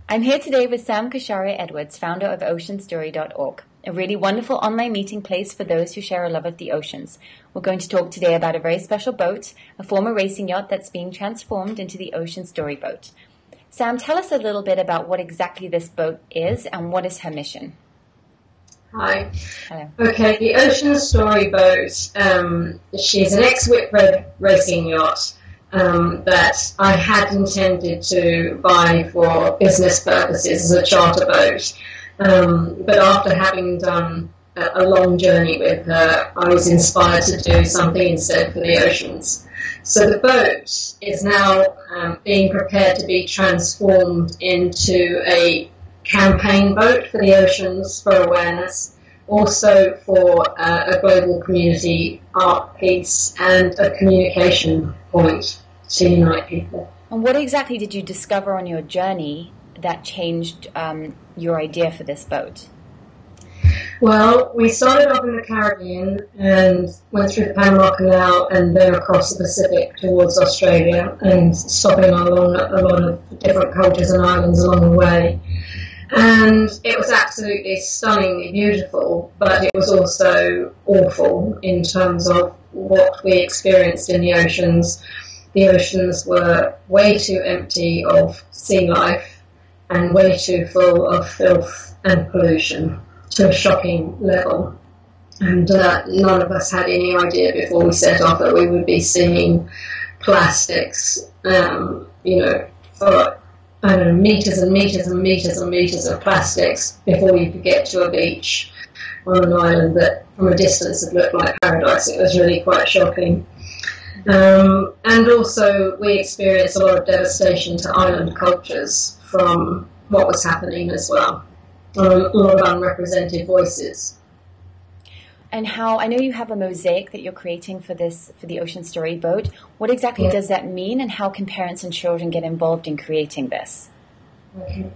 I'm here today with Sam Koshare Eduardes, founder of oceanstory.org, a really wonderful online meeting place for those who share a love of the oceans. We're going to talk today about a very special boat, a former racing yacht that's being transformed into the Ocean Story boat. Sam, tell us a little bit about what exactly this boat is and what is her mission. Hi. Hello. Okay, the Ocean Story boat, she's an ex-Whitbread racing yacht that I had intended to buy for business purposes as a charter boat. But after having done a long journey with her, I was inspired to do something instead for the oceans. So the boat is now being prepared to be transformed into a campaign boat for the oceans for awareness, also for a global community art piece and a communication point to unite people. And what exactly did you discover on your journey that changed your idea for this boat? Well, we started off in the Caribbean and went through the Panama Canal and then across the Pacific towards Australia and stopping along a lot of different cultures and islands along the way. And it was absolutely stunningly beautiful, but it was also awful in terms of what we experienced in the oceans. The oceans were way too empty of sea life and way too full of filth and pollution to a shocking level. And none of us had any idea before we set off that we would be seeing plastics, for meters and meters and meters and meters of plastics before you could get to a beach on an island that from a distance had looked like paradise. It was really quite shocking. And also we experienced a lot of devastation to island cultures from what was happening as well. A lot of unrepresented voices. And how, I know you have a mosaic that you're creating for the Ocean Story boat. What exactly does that mean, and how can parents and children get involved in creating this? Okay.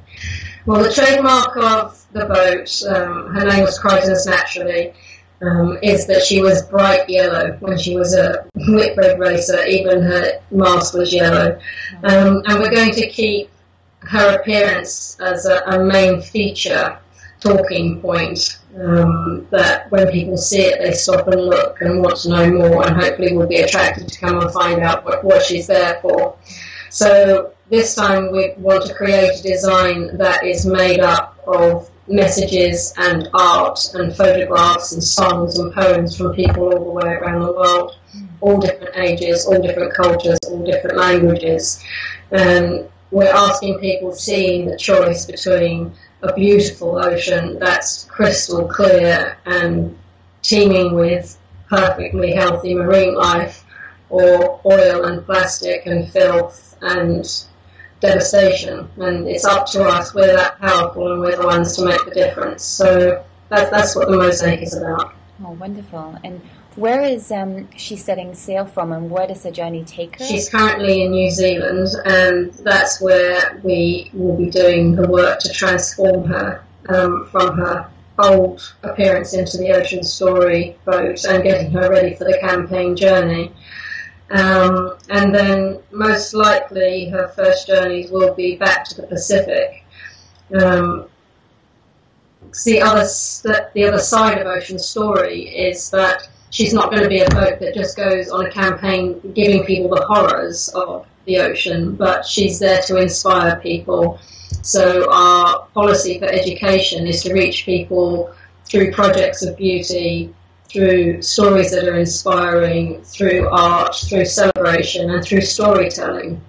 Well, the trademark of the boat, her name was Crichton's Naturally, is that she was bright yellow when she was a Whitbread racer. Even her mast was yellow. And we're going to keep her appearance as a main feature talking point, that when people see it they stop and look and want to know more and hopefully will be attracted to come and find out what she's there for. So this time we want to create a design that is made up of messages and art and photographs and songs and poems from people all the way around the world, all different ages, all different cultures, all different languages. And we're asking people seeing the choice between a beautiful ocean that's crystal clear and teeming with perfectly healthy marine life, or oil and plastic and filth and devastation. And it's up to us. We're that powerful and we're the ones to make the difference. So that's what the mosaic is about. Oh, wonderful. And where is she setting sail from, and where does the journey take her? She's currently in New Zealand, and that's where we will be doing the work to transform her from her old appearance into the Ocean Story boat and getting her ready for the campaign journey. And then most likely her first journeys will be back to the Pacific. The other side of Ocean Story is that she's not going to be a boat that just goes on a campaign giving people the horrors of the ocean, but she's there to inspire people. So our policy for education is to reach people through projects of beauty, through stories that are inspiring, through art, through celebration, and through storytelling.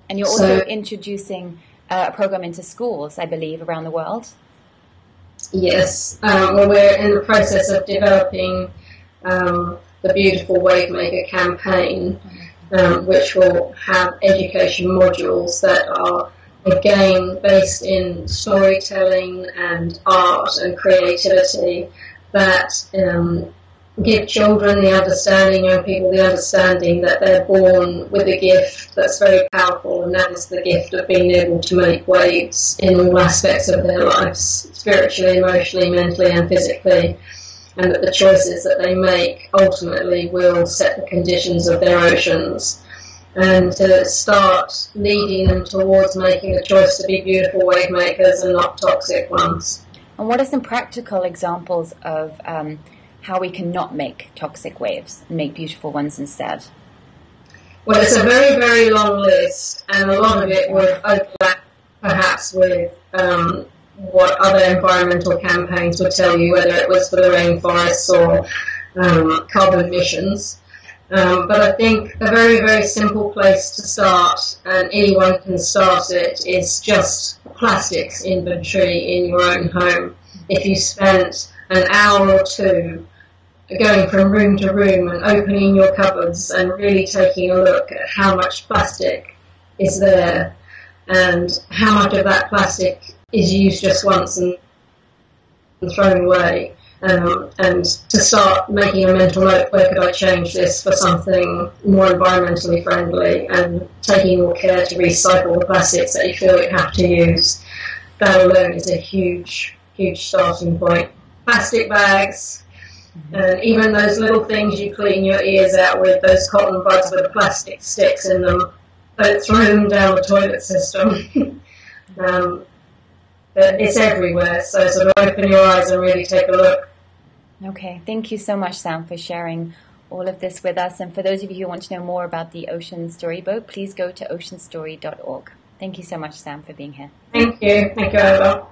And you're also introducing a program into schools, I believe, around the world? Yes. Well, we're in the process of developing the Beautiful Wavemaker campaign, which will have education modules that are, again, based in storytelling and art and creativity that give children the understanding, young people the understanding that they're born with a gift that's very powerful, and that is the gift of being able to make waves in all aspects of their lives, spiritually, emotionally, mentally and physically, and that the choices that they make ultimately will set the conditions of their oceans. and to start leading them towards making a choice to be beautiful wave makers and not toxic ones. And what are some practical examples of how we can not make toxic waves and make beautiful ones instead? Well, it's a very, very long list, and a lot of it would overlap perhaps with what other environmental campaigns would tell you, whether it was for the rainforests or carbon emissions. But I think a very, very simple place to start, and anyone can start it, is just plastics inventory in your own home. If you spent an hour or two going from room to room and opening your cupboards and really taking a look at how much plastic is there and how much of that plastic is used just once and thrown away, and to start making a mental note, where could I change this for something more environmentally friendly, and taking more care to recycle the plastics that you feel you have to use. That alone is a huge, huge starting point. Plastic bags, and even those little things you clean your ears out with, those cotton buds with plastic sticks in them, don't throw them down the toilet system. But it's everywhere, so sort of open your eyes and really take a look. Okay, thank you so much, Sam, for sharing all of this with us. And for those of you who want to know more about the Ocean Storyboat, please go to oceanstory.org. Thank you so much, Sam, for being here. Thank you. Thank you, Annabel.